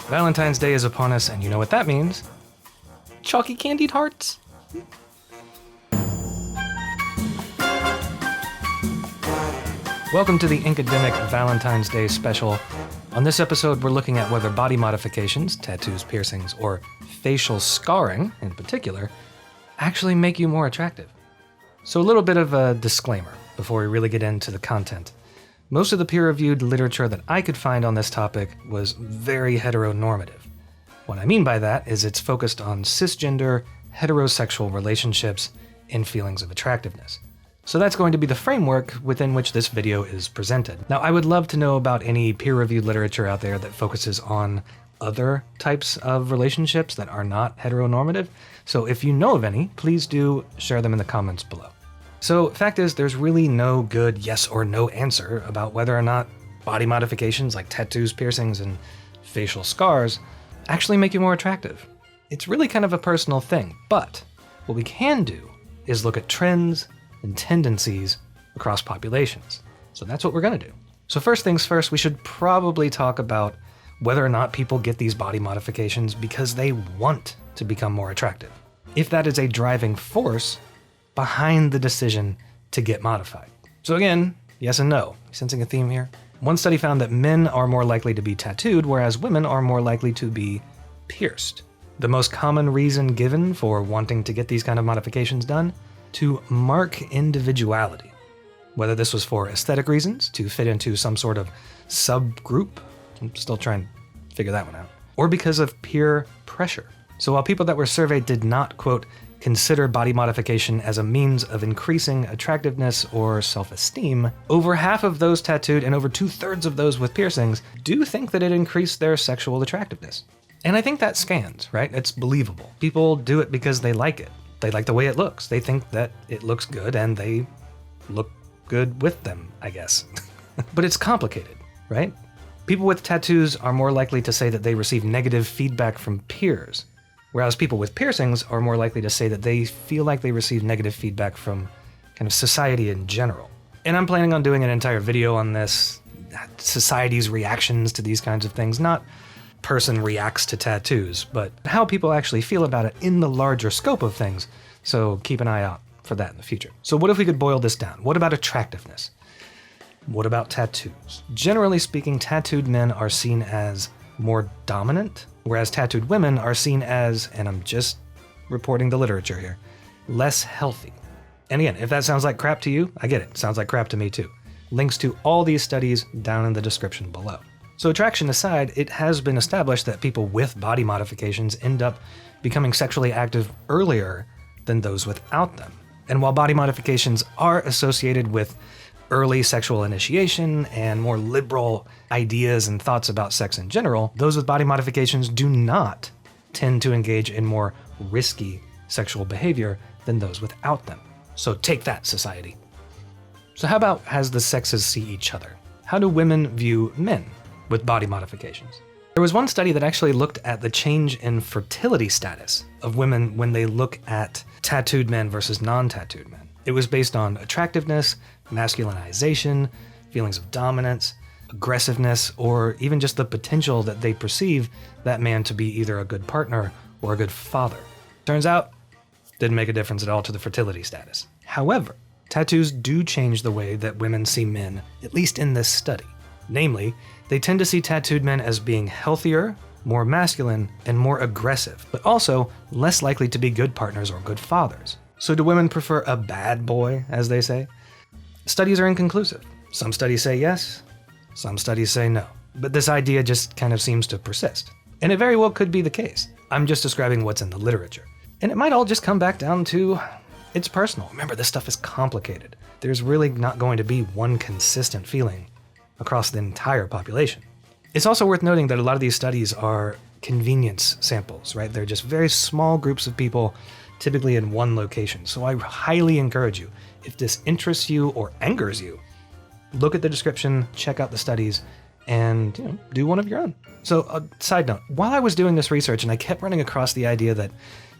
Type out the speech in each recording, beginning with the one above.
Valentine's Day is upon us, and you know what that means. Chalky candied hearts. Welcome to the Inkademic Valentine's Day special. On this episode, we're looking at whether body modifications, tattoos, piercings, or facial scarring in particular, actually make you more attractive. So a little bit of a disclaimer before we really get into the content. Most of the peer-reviewed literature that I could find on this topic was very heteronormative. What I mean by that is it's focused on cisgender, heterosexual relationships and feelings of attractiveness. So that's going to be the framework within which this video is presented. Now, I would love to know about any peer-reviewed literature out there that focuses on other types of relationships that are not heteronormative. So if you know of any, please do share them in the comments below. So fact is, there's really no good yes or no answer about whether or not body modifications like tattoos, piercings, and facial scars actually make you more attractive. It's really kind of a personal thing, but what we can do is look at trends and tendencies across populations. So that's what we're gonna do. So first things first, we should probably talk about whether or not people get these body modifications because they want to become more attractive. If that is a driving force behind the decision to get modified. So again, yes and no. Sensing a theme here? One study found that men are more likely to be tattooed, whereas women are more likely to be pierced. The most common reason given for wanting to get these kind of modifications done? To mark individuality. Whether this was for aesthetic reasons, to fit into some sort of subgroup, I'm still trying to figure that one out, or because of peer pressure. So while people that were surveyed did not, quote, consider body modification as a means of increasing attractiveness or self-esteem, over half of those tattooed and over 2/3 of those with piercings do think that it increased their sexual attractiveness. And I think that scans, right? It's believable. People do it because they like it. They like the way it looks. They think that it looks good and they look good with them, I guess. But it's complicated, right? People with tattoos are more likely to say that they receive negative feedback from peers, whereas people with piercings are more likely to say that they feel like they receive negative feedback from kind of society in general. And I'm planning on doing an entire video on this, society's reactions to these kinds of things, not person reacts to tattoos, but how people actually feel about it in the larger scope of things. So keep an eye out for that in the future. So what if we could boil this down? What about attractiveness? What about tattoos? Generally speaking, tattooed men are seen as more dominant, whereas tattooed women are seen as, and I'm just reporting the literature here, less healthy. And again, if that sounds like crap to you, I get it. Sounds like crap to me too. Links to all these studies down in the description below. So attraction aside, it has been established that people with body modifications end up becoming sexually active earlier than those without them. And while body modifications are associated with early sexual initiation and more liberal ideas and thoughts about sex in general, those with body modifications do not tend to engage in more risky sexual behavior than those without them. So take that, society. So how about as the sexes see each other? How do women view men with body modifications? There was one study that actually looked at the change in fertility status of women when they look at tattooed men versus non-tattooed men. It was based on attractiveness, masculinization, feelings of dominance, aggressiveness, or even just the potential that they perceive that man to be either a good partner or a good father. Turns out, didn't make a difference at all to the fertility status. However, tattoos do change the way that women see men, at least in this study. Namely, they tend to see tattooed men as being healthier, more masculine, and more aggressive, but also less likely to be good partners or good fathers. So do women prefer a bad boy, as they say? Studies are inconclusive. Some studies say yes, some studies say no. But this idea just kind of seems to persist. And it very well could be the case. I'm just describing what's in the literature. And it might all just come back down to it's personal. Remember, this stuff is complicated. There's really not going to be one consistent feeling across the entire population. It's also worth noting that a lot of these studies are convenience samples, right? They're just very small groups of people, typically in one location. So I highly encourage you, if this interests you or angers you, look at the description, check out the studies, and do one of your own. So a side note, while I was doing this research and I kept running across the idea that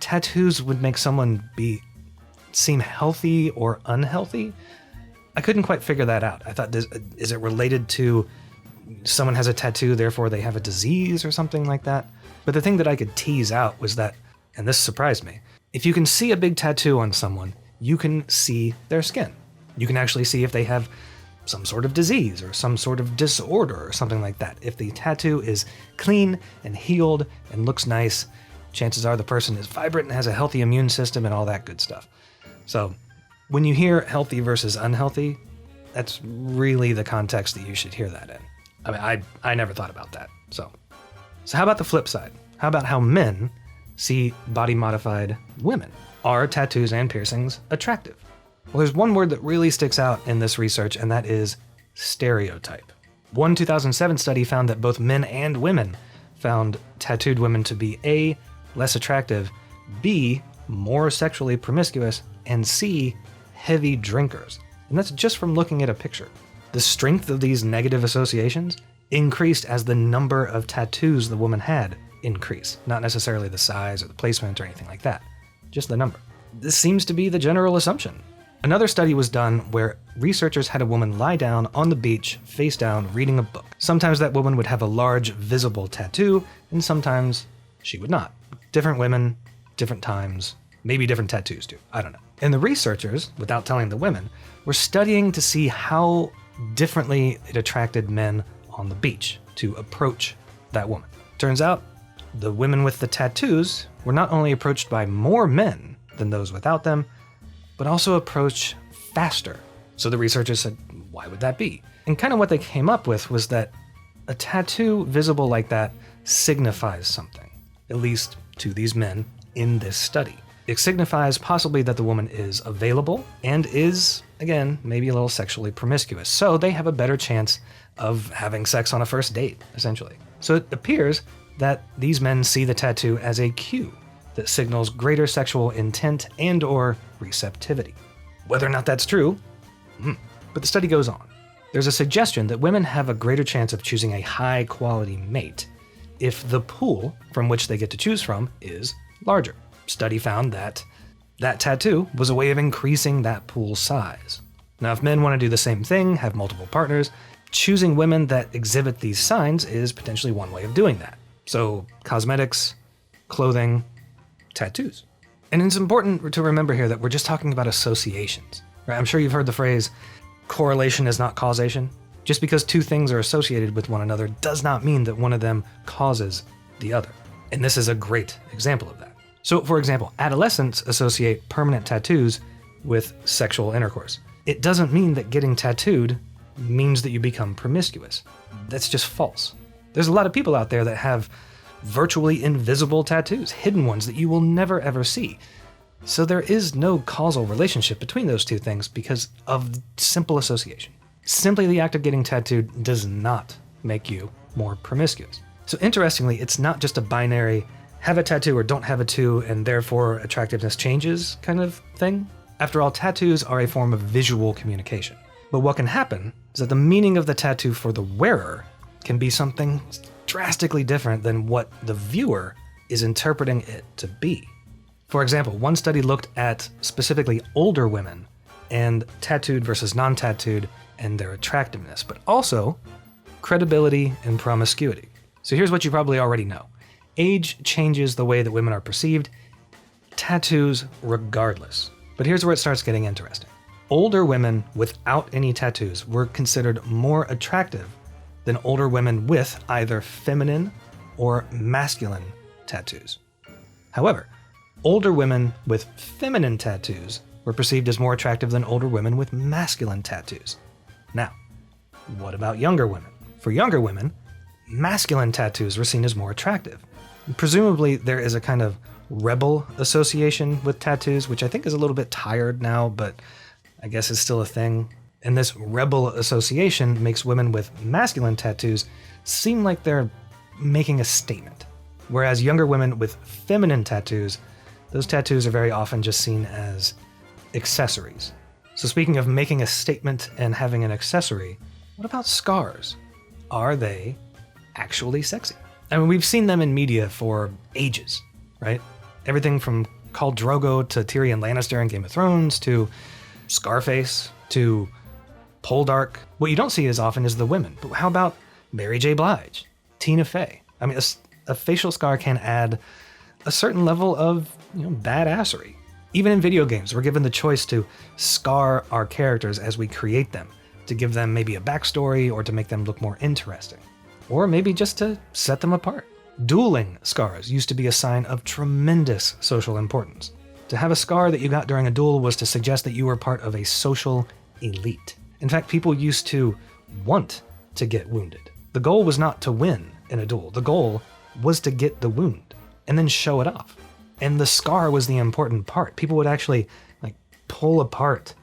tattoos would make someone seem healthy or unhealthy, I couldn't quite figure that out. I thought, is it related to someone has a tattoo, therefore they have a disease or something like that? But the thing that I could tease out was that, and this surprised me, if you can see a big tattoo on someone, you can see their skin. You can actually see if they have some sort of disease or some sort of disorder or something like that. If the tattoo is clean and healed and looks nice, chances are the person is vibrant and has a healthy immune system and all that good stuff. So when you hear healthy versus unhealthy, that's really the context that you should hear that in. I mean, I never thought about that. So how about the flip side? How about how men see body-modified women? Are tattoos and piercings attractive? Well, there's one word that really sticks out in this research, and that is stereotype. One 2007 study found that both men and women found tattooed women to be A, less attractive, B, more sexually promiscuous, and C, heavy drinkers. And that's just from looking at a picture. The strength of these negative associations increased as the number of tattoos the woman had increased, not necessarily the size or the placement or anything like that, just the number. This seems to be the general assumption. Another study was done where researchers had a woman lie down on the beach, face down, reading a book. Sometimes that woman would have a large visible tattoo, and sometimes she would not. Different women, different times, maybe different tattoos too, I don't know. And the researchers, without telling the women, were studying to see how differently it attracted men on the beach to approach that woman. Turns out, the women with the tattoos were not only approached by more men than those without them, but also approach faster. So the researchers said, why would that be? And kind of what they came up with was that a tattoo visible like that signifies something, at least to these men in this study. It signifies possibly that the woman is available and is, again, maybe a little sexually promiscuous. So they have a better chance of having sex on a first date, essentially. So it appears that these men see the tattoo as a cue that signals greater sexual intent and or receptivity. Whether or not that's true, but the study goes on. There's a suggestion that women have a greater chance of choosing a high-quality mate if the pool from which they get to choose from is larger. Study found that that tattoo was a way of increasing that pool size. Now, if men want to do the same thing, have multiple partners, choosing women that exhibit these signs is potentially one way of doing that. So, cosmetics, clothing, tattoos. And it's important to remember here that we're just talking about associations, right? I'm sure you've heard the phrase, correlation is not causation. Just because two things are associated with one another does not mean that one of them causes the other. And this is a great example of that. So, for example, adolescents associate permanent tattoos with sexual intercourse. It doesn't mean that getting tattooed means that you become promiscuous. That's just false. There's a lot of people out there that have virtually invisible tattoos, hidden ones that you will never ever see. So there is no causal relationship between those two things because of simple association. Simply the act of getting tattooed does not make you more promiscuous. So interestingly, it's not just a binary have a tattoo or don't have a tattoo and therefore attractiveness changes kind of thing. After all, tattoos are a form of visual communication. But what can happen is that the meaning of the tattoo for the wearer can be something drastically different than what the viewer is interpreting it to be. For example, one study looked at specifically older women and tattooed versus non-tattooed and their attractiveness, but also credibility and promiscuity. So here's what you probably already know. Age changes the way that women are perceived, tattoos regardless. But here's where it starts getting interesting. Older women without any tattoos were considered more attractive than older women with either feminine or masculine tattoos. However, older women with feminine tattoos were perceived as more attractive than older women with masculine tattoos. Now, what about younger women? For younger women, masculine tattoos were seen as more attractive. Presumably, there is a kind of rebel association with tattoos, which I think is a little bit tired now, but I guess is still a thing. And this rebel association makes women with masculine tattoos seem like they're making a statement. Whereas younger women with feminine tattoos, those tattoos are very often just seen as accessories. So speaking of making a statement and having an accessory, what about scars? Are they actually sexy? I mean, we've seen them in media for ages, right? Everything from Khal Drogo to Tyrion Lannister in Game of Thrones to Scarface to Poldark. What you don't see as often is the women. But how about Mary J. Blige, Tina Fey? I mean, a facial scar can add a certain level of badassery. Even in video games, we're given the choice to scar our characters as we create them, to give them maybe a backstory or to make them look more interesting. Or maybe just to set them apart. Dueling scars used to be a sign of tremendous social importance. To have a scar that you got during a duel was to suggest that you were part of a social elite. In fact, people used to want to get wounded. The goal was not to win in a duel. The goal was to get the wound and then show it off. And the scar was the important part. People would actually pull apart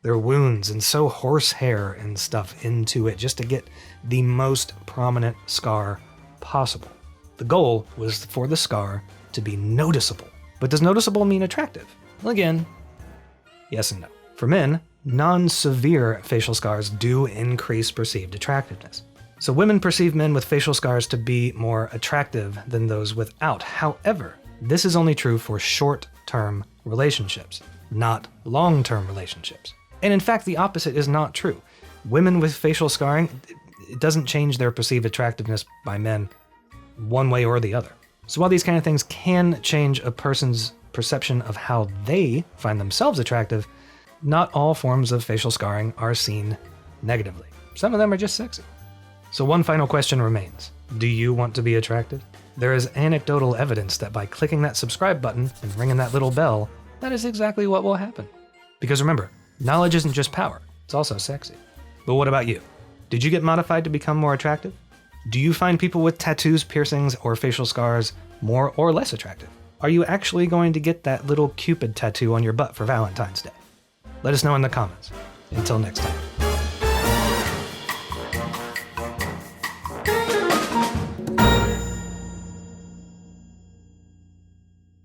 their wounds and sew horsehair and stuff into it just to get the most prominent scar possible. The goal was for the scar to be noticeable. But does noticeable mean attractive? Well, again, yes and no. For men, non-severe facial scars do increase perceived attractiveness. So women perceive men with facial scars to be more attractive than those without. However, this is only true for short-term relationships, not long-term relationships. And in fact, the opposite is not true. Women with facial scarring, it doesn't change their perceived attractiveness by men one way or the other. So while these kind of things can change a person's perception of how they find themselves attractive, not all forms of facial scarring are seen negatively. Some of them are just sexy. So one final question remains. Do you want to be attractive? There is anecdotal evidence that by clicking that subscribe button and ringing that little bell, that is exactly what will happen. Because remember, knowledge isn't just power, it's also sexy. But what about you? Did you get modified to become more attractive? Do you find people with tattoos, piercings, or facial scars more or less attractive? Are you actually going to get that little Cupid tattoo on your butt for Valentine's Day? Let us know in the comments. Until next time.